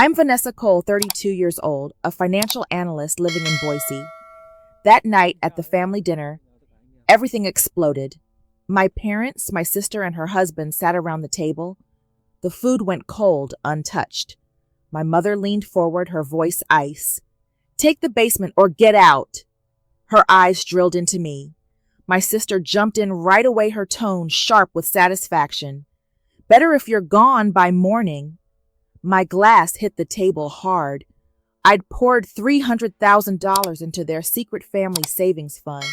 I'm Vanessa Cole, 32 years old, a financial analyst living in Boise. That night at the family dinner, everything exploded. My parents, my sister, and her husband sat around the table. The food went cold, untouched. My mother leaned forward, her voice ice. "Take the basement or get out." Her eyes drilled into me. My sister jumped in right away, her tone sharp with satisfaction. "Better if you're gone by morning." My glass hit the table hard. I'd poured $300,000 into their secret family savings fund,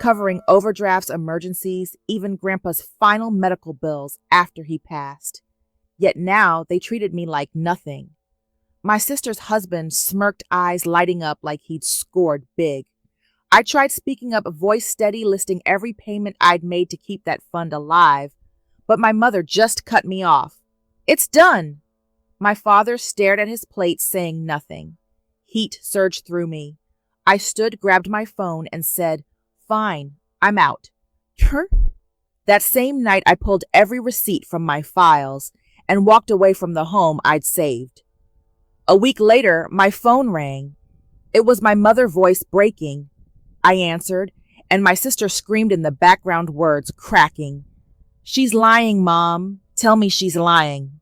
covering overdrafts, emergencies, even Grandpa's final medical bills after he passed. Yet now they treated me like nothing. My sister's husband smirked, eyes lighting up like he'd scored big. I tried speaking up, voice steady, listing every payment I'd made to keep that fund alive, but my mother just cut me off. "It's done." My father stared at his plate, saying nothing. Heat surged through me. I stood, grabbed my phone, and said, "Fine, I'm out." That same night, I pulled every receipt from my files and walked away from the home I'd saved. A week later, my phone rang. It was my mother's voice breaking. I answered, and my sister screamed in the background, words cracking. "She's lying, Mom. Tell me she's lying."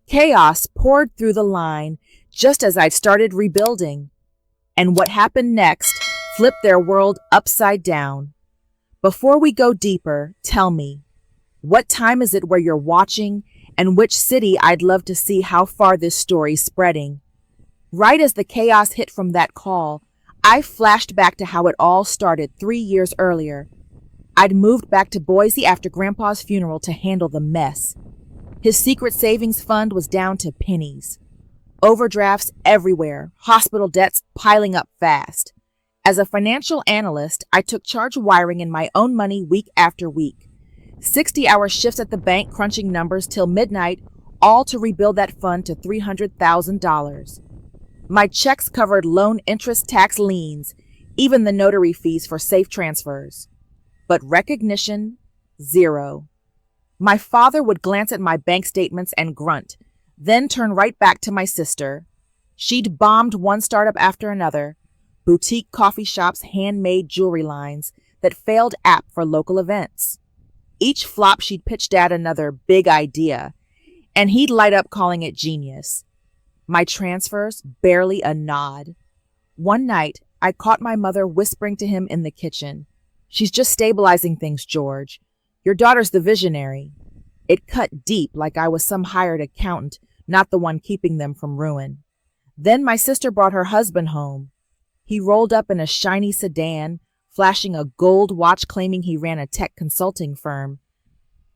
Chaos poured through the line just as I'd started rebuilding. And what happened next flipped their world upside down. Before we go deeper, tell me, what time is it where you're watching, and which city? I'd love to see how far this story's spreading. Right as the chaos hit from that call, I flashed back to how it all started 3 years earlier. I'd moved back to Boise after Grandpa's funeral to handle the mess. His secret savings fund was down to pennies. Overdrafts everywhere, hospital debts piling up fast. As a financial analyst, I took charge wiring in my own money week after week. 60-hour shifts at the bank crunching numbers till midnight, all to rebuild that fund to $300,000. My checks covered loan interest, tax liens, even the notary fees for safe transfers. But recognition, zero. My father would glance at my bank statements and grunt, then turn right back to my sister. She'd bombed one startup after another, boutique coffee shops, handmade jewelry lines that failed apt for local events. Each flop she'd pitched at another big idea, and he'd light up calling it genius. My transfers, barely a nod. One night, I caught my mother whispering to him in the kitchen, "She's just stabilizing things, George. Your daughter's the visionary." It cut deep, like I was some hired accountant, not the one keeping them from ruin. Then my sister brought her husband home. He rolled up in a shiny sedan, flashing a gold watch, claiming he ran a tech consulting firm.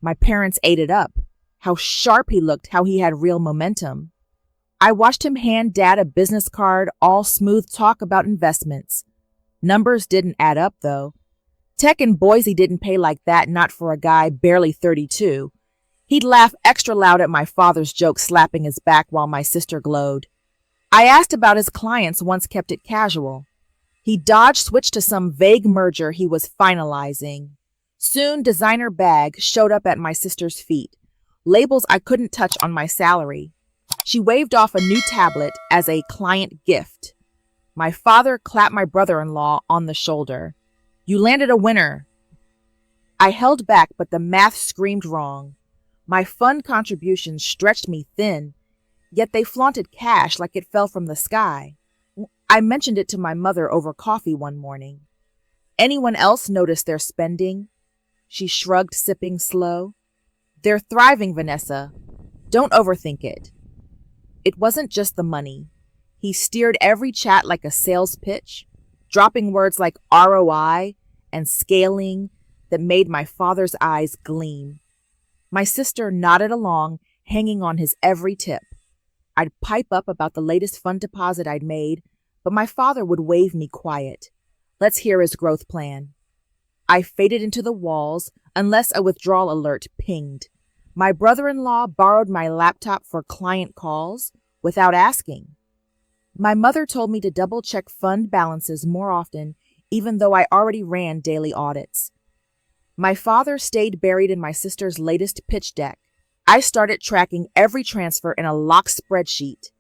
My parents ate it up. How sharp he looked, how he had real momentum. I watched him hand Dad a business card, all smooth talk about investments. Numbers didn't add up, though. Tech in Boise didn't pay like that, not for a guy barely 32. He'd laugh extra loud at my father's joke, slapping his back while my sister glowed. I asked about his clients, once kept it casual. He switched to some vague merger he was finalizing. Soon, designer bags showed up at my sister's feet, labels I couldn't touch on my salary. She waved off a new tablet as a client gift. My father clapped my brother-in-law on the shoulder. "You landed a winner." I held back, but the math screamed wrong. My fund contributions stretched me thin, yet they flaunted cash like it fell from the sky. I mentioned it to my mother over coffee one morning. "Anyone else notice their spending?" She shrugged, sipping slow. "They're thriving, Vanessa. Don't overthink it." It wasn't just the money. He steered every chat like a sales pitch, dropping words like ROI and scaling that made my father's eyes gleam. My sister nodded along, hanging on his every tip. I'd pipe up about the latest fund deposit I'd made, but my father would wave me quiet. "Let's hear his growth plan." I faded into the walls unless a withdrawal alert pinged. My brother-in-law borrowed my laptop for client calls without asking. My mother told me to double-check fund balances more often, even though I already ran daily audits. My father stayed buried in my sister's latest pitch deck. I started tracking every transfer in a locked spreadsheet.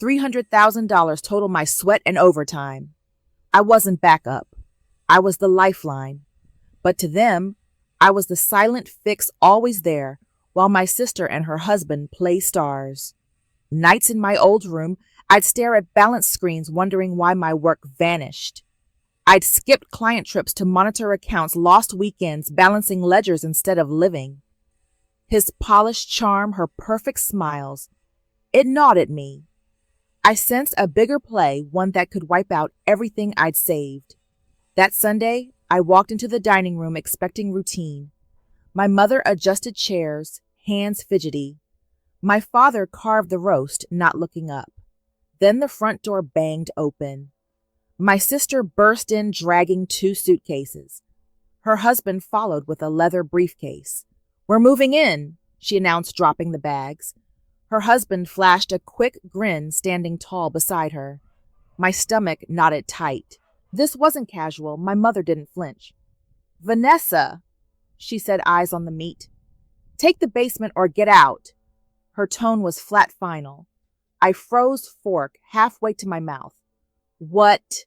$300,000 total my sweat and overtime. I wasn't backup. I was the lifeline. But to them, I was the silent fix always there while my sister and her husband play stars. Nights in my old room, I'd stare at balance screens wondering why my work vanished. I'd skipped client trips to monitor accounts, lost weekends balancing ledgers instead of living. His polished charm, her perfect smiles, it gnawed at me. I sensed a bigger play, one that could wipe out everything I'd saved. That Sunday, I walked into the dining room expecting routine. My mother adjusted chairs, hands fidgety. My father carved the roast, not looking up. Then the front door banged open. My sister burst in dragging 2 suitcases. Her husband followed with a leather briefcase. "We're moving in," she announced, dropping the bags. Her husband flashed a quick grin, standing tall beside her. My stomach knotted tight. This wasn't casual. My mother didn't flinch. "Vanessa," she said, eyes on the meat. "Take the basement or get out." Her tone was flat final. I froze, fork halfway to my mouth. "What?"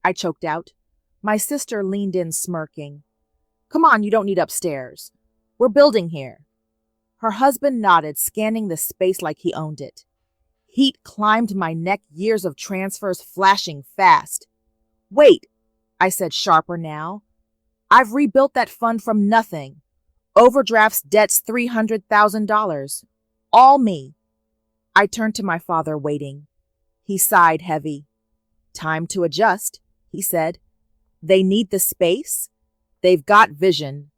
I choked out. My sister leaned in, smirking. "Come on, you don't need upstairs. We're building here." Her husband nodded, scanning the space like he owned it. Heat climbed my neck, years of transfers flashing fast. "Wait," I said, sharper now. "I've rebuilt that fund from nothing. Overdrafts, debts, $300,000. All me." I turned to my father, waiting. He sighed heavy. "Time to adjust," he said. "They need the space. They've got vision."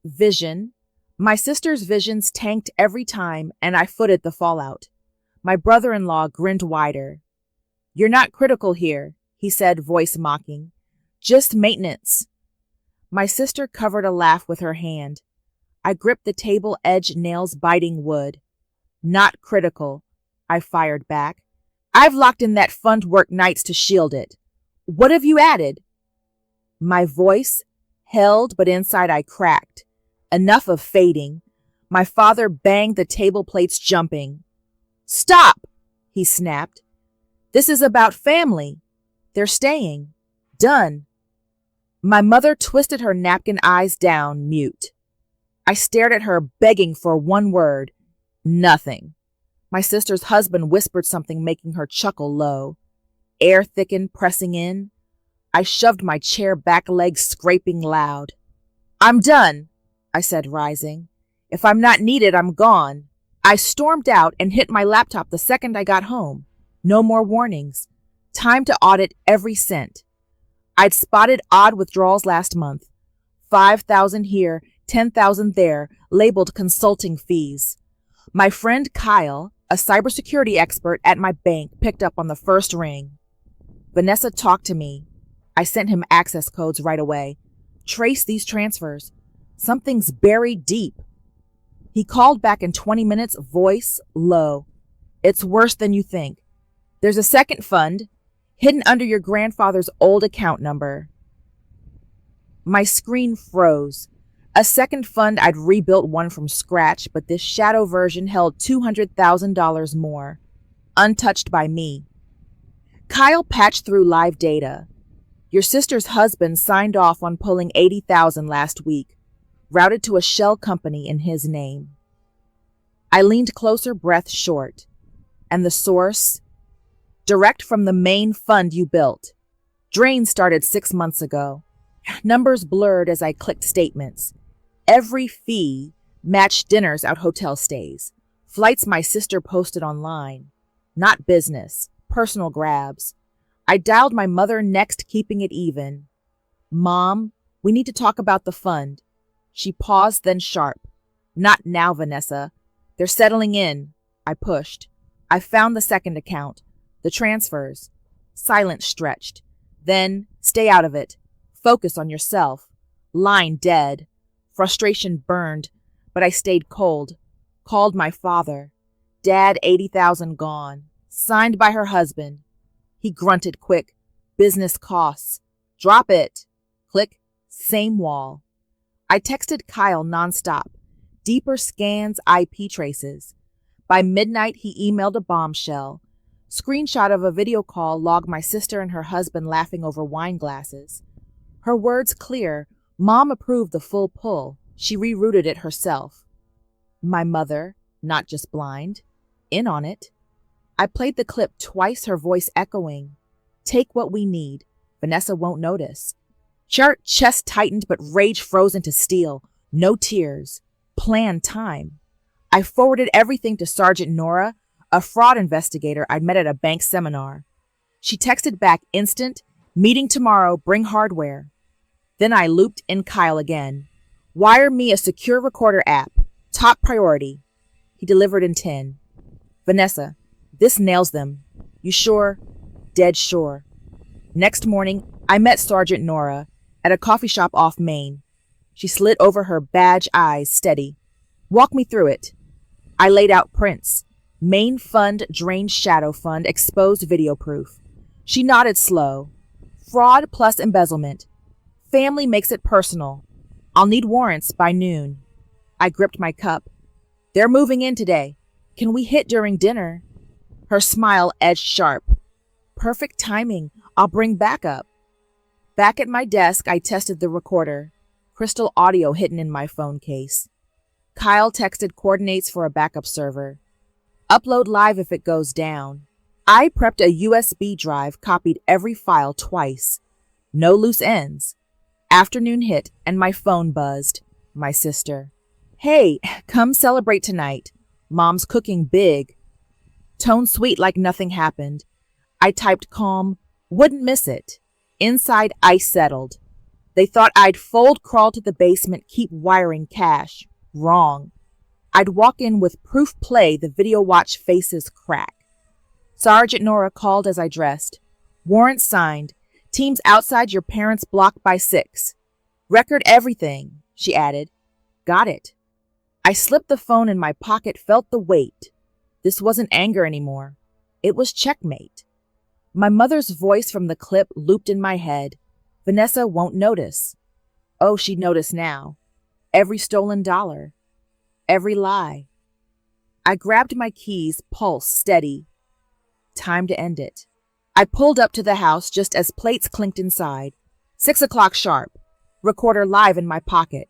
Vision? My sister's visions tanked every time, and I footed the fallout. My brother-in-law grinned wider. "You're not critical here," he said, voice mocking. "Just maintenance." My sister covered a laugh with her hand. I gripped the table edge, nails biting wood. "Not critical," I fired back. "I've locked in that fund work nights to shield it. What have you added?" My voice held, but inside I cracked. Enough of fading. My father banged the table plates, jumping. "Stop!" he snapped. "This is about family. They're staying. Done." My mother twisted her napkin, eyes down, mute. I stared at her, begging for one word. Nothing. My sister's husband whispered something, making her chuckle low. Air thickened, pressing in. I shoved my chair back, legs scraping loud. "I'm done," I said, rising. "If I'm not needed, I'm gone." I stormed out and hit my laptop the second I got home. No more warnings. Time to audit every cent. I'd spotted odd withdrawals last month. 5,000 here, 10,000 there, labeled consulting fees. My friend Kyle, a cybersecurity expert at my bank, picked up on the first ring. "Vanessa, talk to me." I sent him access codes right away. "Trace these transfers. Something's buried deep." He called back in 20 minutes, voice low. "It's worse than you think. There's a second fund, hidden under your grandfather's old account number." My screen froze. A second fund, I'd rebuilt one from scratch, but this shadow version held $200,000 more, untouched by me. Kyle patched through live data. "Your sister's husband signed off on pulling $80,000 last week. Routed to a shell company in his name." I leaned closer, breath short. "And the source?" "Direct from the main fund you built. Drain started 6 months ago." Numbers blurred as I clicked statements. Every fee matched dinners out hotel stays, flights my sister posted online. Not business, personal grabs. I dialed my mother next, keeping it even. "Mom, we need to talk about the fund." She paused, then sharp. "Not now, Vanessa. They're settling in." I pushed. I found the second account. The transfers. Silence stretched. Then, "Stay out of it. Focus on yourself." Line dead. Frustration burned, but I stayed cold. Called my father. "Dad, 80,000 gone. Signed by her husband." He grunted quick. "Business costs." "Drop it." Click. Same wall. I texted Kyle nonstop. deeper scans, IP traces. By midnight, he emailed a bombshell. Screenshot of a video call logged my sister and her husband laughing over wine glasses. Her words clear. Mom approved the full pull. She rerouted it herself. My mother, not just blind, in on it. I played the clip twice, her voice echoing. Take what we need. Vanessa won't notice. Chest tightened, but rage froze into steel. No tears. Planned time. I forwarded everything to Sergeant Nora, a fraud investigator I'd met at a bank seminar. She texted back instant, meeting tomorrow, bring hardware. Then I looped in Kyle again. Wire me a secure recorder app. Top priority. He delivered in 10. Vanessa, this nails them. You sure? Dead sure. Next morning, I met Sergeant Nora at a coffee shop off Main. She slid over her badge eyes steady. Walk me through it. I laid out prints. Main fund, drained shadow fund, exposed video proof. She nodded slow. Fraud plus embezzlement. Family makes it personal. I'll need warrants by noon. I gripped my cup. They're moving in today. Can we hit during dinner? Her smile edged sharp. Perfect timing. I'll bring backup. Back at my desk, I tested the recorder. Crystal audio hidden in my phone case. Kyle texted coordinates for a backup server. Upload live if it goes down. I prepped a USB drive, copied every file twice. No loose ends. Afternoon hit and my phone buzzed. My sister. Hey, come celebrate tonight. Mom's cooking big. Tone sweet like nothing happened. I typed calm, wouldn't miss it. Inside, ice settled. They thought I'd fold crawl to the basement, keep wiring cash. Wrong. I'd walk in with proof play, the video watch faces crack. Sergeant Nora called as I dressed. Warrant signed. Teams outside your parents' block by 6. Record everything, she added. Got it. I slipped the phone in my pocket, felt the weight. This wasn't anger anymore. It was checkmate. My mother's voice from the clip looped in my head. Vanessa won't notice. Oh, she'd notice now. Every stolen dollar. Every lie. I grabbed my keys, pulse steady. Time to end it. I pulled up to the house just as plates clinked inside. 6 o'clock sharp. Recorder live in my pocket.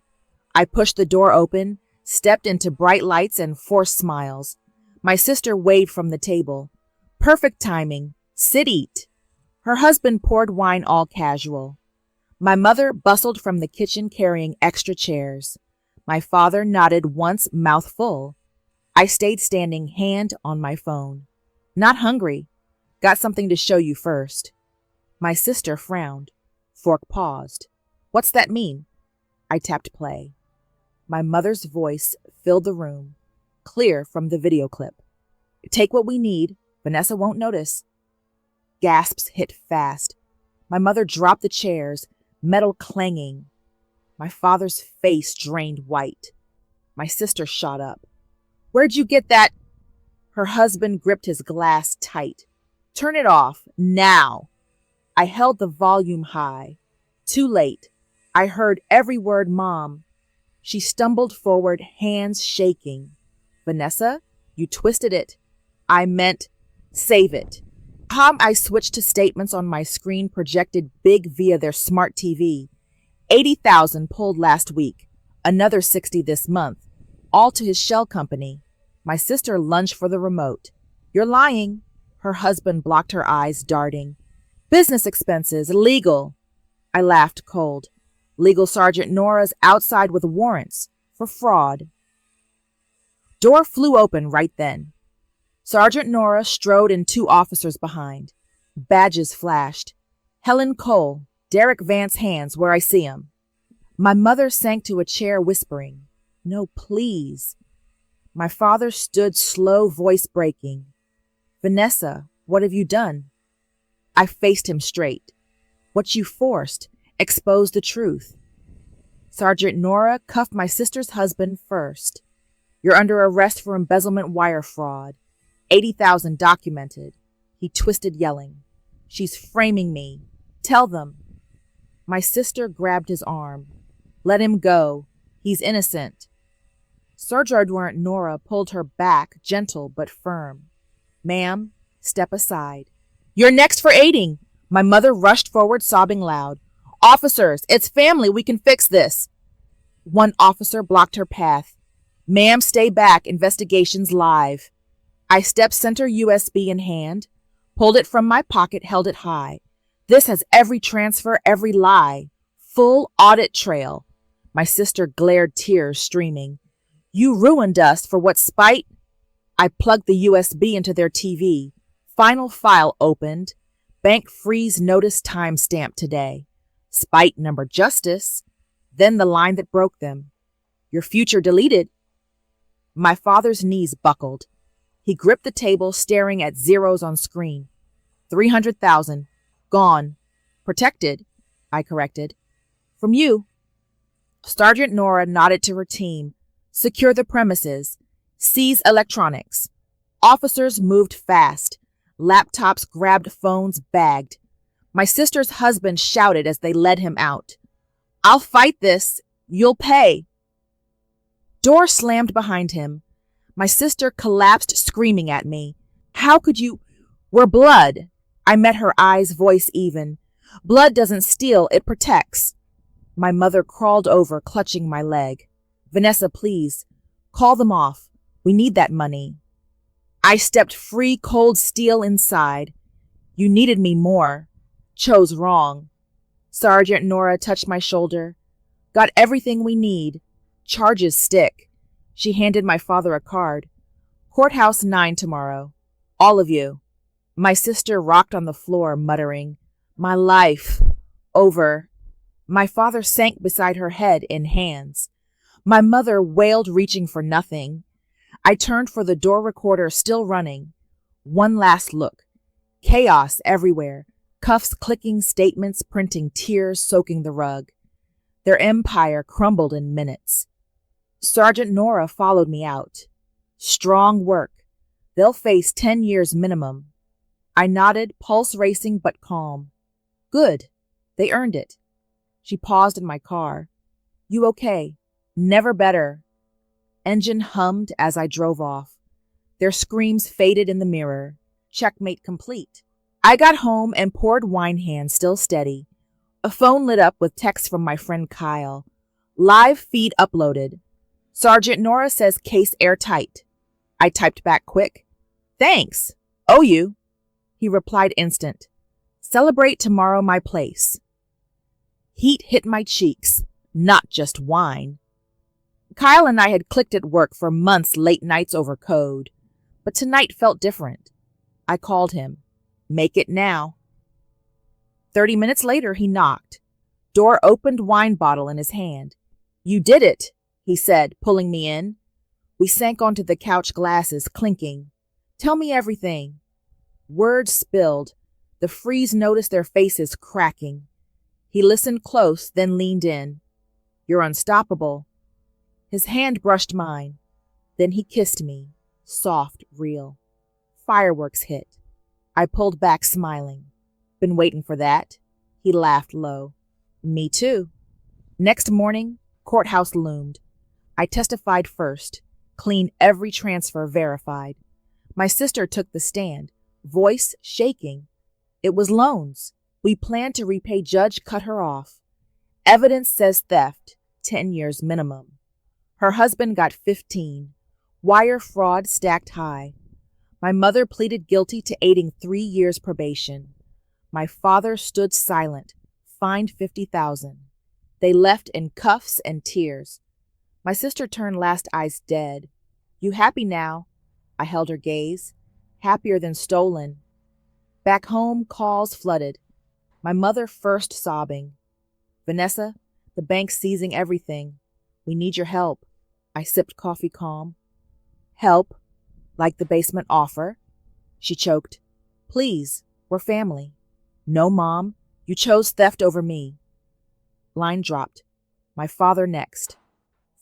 I pushed the door open, stepped into bright lights and forced smiles. My sister waved from the table. Perfect timing. Sit, eat. Her husband poured wine all casual. My mother bustled from the kitchen carrying extra chairs. My father nodded once, mouth full. I stayed standing, hand on my phone. Not hungry. Got something to show you first. My sister frowned. Fork paused. What's that mean? I tapped play. My mother's voice filled the room, clear from the video clip. Take what we need. Vanessa won't notice. Gasps hit fast. My mother dropped the chairs, metal clanging. My father's face drained white. My sister shot up. Where'd you get that? Her husband gripped his glass tight. Turn it off, now. I held the volume high. Too late. I heard every word, Mom. She stumbled forward, hands shaking. Vanessa, you twisted it. I meant, save it. I switched to statements on my screen projected big via their smart TV. 80,000 pulled last week. Another 60 this month. All to his shell company. My sister lunged for the remote. You're lying. Her husband blocked her eyes, darting. Business expenses, legal. I laughed cold. Legal Sergeant Nora's outside with warrants for fraud. Door flew open right then. Sergeant Nora strode and 2 officers behind. Badges flashed. Helen Cole, Derek Vance hands where I see him. My mother sank to a chair whispering, No, please. My father stood slow, voice breaking. Vanessa, what have you done? I faced him straight. What you forced, exposed the truth. Sergeant Nora cuffed my sister's husband first. You're under arrest for embezzlement wire fraud. 80,000 documented. He twisted, yelling. She's framing me. Tell them. My sister grabbed his arm. Let him go. He's innocent. Sergeant Nora pulled her back, gentle but firm. Ma'am, step aside. You're next for aiding. My mother rushed forward, sobbing loud. Officers, it's family. We can fix this. One officer blocked her path. Ma'am, stay back. Investigation's live. I stepped center USB in hand, pulled it from my pocket, held it high. This has every transfer, every lie. Full audit trail. My sister glared, tears streaming. You ruined us. For what spite? I plugged the USB into their TV. Final file opened. Bank freeze notice time stamped today. Spite number justice. Then the line that broke them. Your future deleted. My father's knees buckled. He gripped the table, staring at zeros on screen. 300,000. Gone. Protected, I corrected. From you. Sergeant Nora nodded to her team. Secure the premises. Seize electronics. Officers moved fast. Laptops grabbed, phones bagged. My sister's husband shouted as they led him out. I'll fight this. You'll pay. Door slammed behind him. My sister collapsed, screaming at me. How could you? We're blood. I met her eyes, voice even. Blood doesn't steal, it protects. My mother crawled over, clutching my leg. Vanessa, please. Call them off. We need that money. I stepped free, cold steel inside. You needed me more. Chose wrong. Sergeant Nora touched my shoulder. Got everything we need. Charges stick. She handed my father a card. Courthouse 9 tomorrow. All of you. My sister rocked on the floor, muttering, My life. Over. My father sank beside her, head in hands. My mother wailed, reaching for nothing. I turned for the door, recorder still running. One last look. Chaos everywhere. Cuffs clicking, statements printing, tears soaking the rug. Their empire crumbled in minutes. Sergeant Nora followed me out. Strong work. They'll face 10 years minimum. I nodded, pulse racing but calm. Good. They earned it. She paused in my car. You okay? Never better. Engine hummed as I drove off. Their screams faded in the mirror. Checkmate complete. I got home and poured wine hand, still steady. A phone lit up with text from my friend Kyle. Live feed uploaded. Sergeant Nora says case airtight. I typed back quick. Thanks. Owe you. He replied instant. Celebrate tomorrow my place. Heat hit my cheeks, not just wine. Kyle and I had clicked at work for months, late nights over code. But tonight felt different. I called him. Make it now. 30 minutes later, he knocked. Door opened, wine bottle in his hand. You did it, he said, pulling me in. We sank onto the couch, glasses clinking. Tell me everything. Words spilled. The freeze noticed, their faces cracking. He listened close, then leaned in. You're unstoppable. His hand brushed mine. Then he kissed me, soft, real. Fireworks hit. I pulled back, smiling. Been waiting for that. He laughed low. Me too. Next morning, courthouse loomed. I testified first. Clean every transfer, verified. My sister took the stand, voice shaking. It was loans. We planned to repay. Judge cut her off. Evidence says theft, 10 years minimum. Her husband got 15. Wire fraud stacked high. My mother pleaded guilty to aiding 3 years probation. My father stood silent, fined 50,000. They left in cuffs and tears. My sister turned, last eyes dead. You happy now? I held her gaze. Happier than stolen. Back home, calls flooded. My mother first sobbing. Vanessa, the bank's seizing everything. We need your help. I sipped coffee calm. Help? Like the basement offer? She choked. Please, we're family. No, Mom, you chose theft over me. Line dropped. My father next.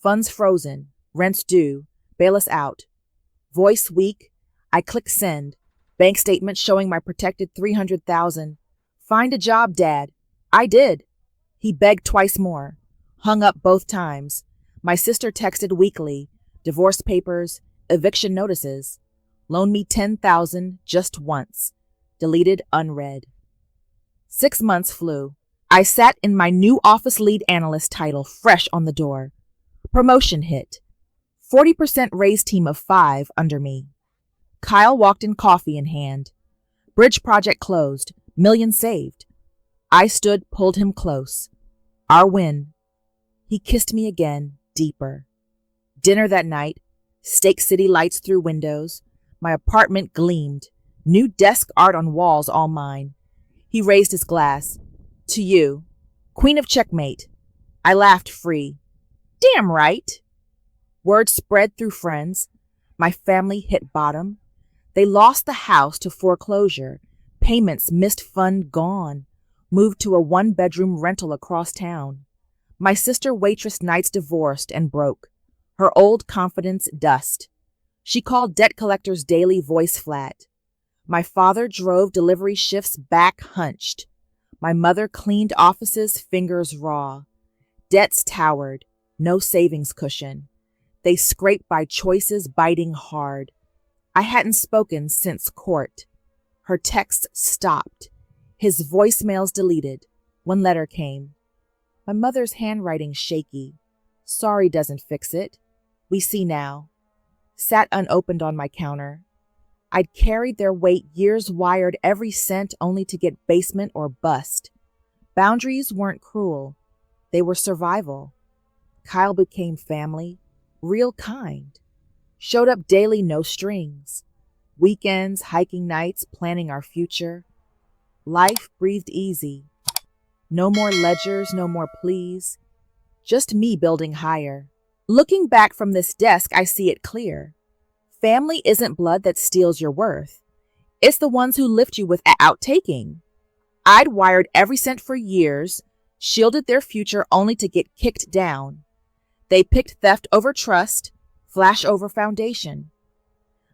Funds frozen. Rents due. Bail us out. Voice weak. I click send. Bank statement showing my protected 300,000. Find a job, Dad. I did. He begged twice more. Hung up both times. My sister texted weakly. divorce papers, eviction notices. Loan me $10,000 just once. Deleted unread. 6 months flew. I sat in my new office lead analyst title fresh on the door. Promotion hit. 40% raise team of 5 under me. Kyle walked in, coffee in hand. Bridge project closed. Million saved. I stood, pulled him close. Our win. He kissed me again, deeper. Dinner that night. Steak City lights through windows. My apartment gleamed. New desk art on walls, all mine. He raised his glass. To you, Queen of Checkmate. I laughed free. Damn right. Word spread through friends. My family hit bottom. They lost the house to foreclosure. Payments missed, fund gone. Moved to a 1-bedroom rental across town. My sister waitress nights divorced and broke. Her old confidence dust. She called debt collectors daily, voice flat. My father drove delivery shifts back hunched. My mother cleaned offices, fingers raw. Debts towered, no savings cushion. They scraped by choices, biting hard. I hadn't spoken since court. Her texts stopped. His voicemails deleted. One letter came. My mother's handwriting shaky. Sorry doesn't fix it. We see now. Sat unopened on my counter. I'd carried their weight, years wired every cent only to get basement or bust. Boundaries weren't cruel. They were survival. Kyle became family, real kind. Showed up daily, no strings. Weekends, hiking nights, planning our future. Life breathed easy. No more ledgers, no more pleas. Just me building higher. Looking back from this desk, I see it clear. Family isn't blood that steals your worth. It's the ones who lift you without taking. I'd wired every cent for years, shielded their future only to get kicked down. They picked theft over trust, flash over foundation.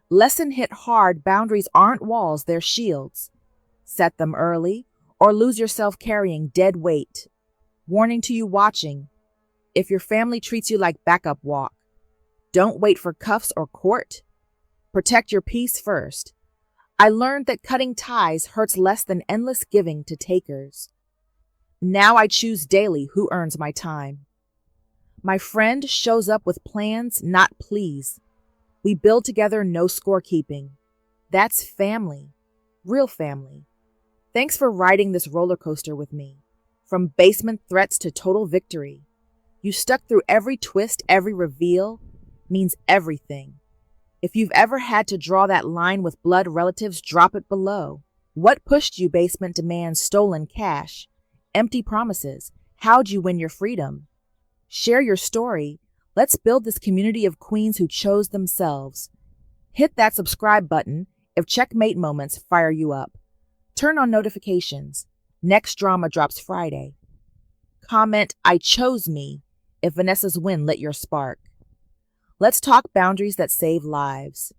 Lesson hit hard, boundaries aren't walls, they're shields. Set them early, or lose yourself carrying dead weight. Warning to you watching, if your family treats you like backup, walk. Don't wait for cuffs or court. Protect your peace first. I learned that cutting ties hurts less than endless giving to takers. Now I choose daily who earns my time. My friend shows up with plans, not pleas. We build together, no scorekeeping. That's family, real family. Thanks for riding this roller coaster with me. From basement threats to total victory. You stuck through every twist, every reveal, means everything. If you've ever had to draw that line with blood relatives, drop it below. What pushed you? Basement demands, stolen cash, empty promises. How'd you win your freedom? Share your story. Let's build this community of queens who chose themselves. Hit that subscribe button if Checkmate moments fire you up. Turn on notifications. Next drama drops Friday. Comment, I chose me, if Vanessa's win lit your spark. Let's talk boundaries that save lives.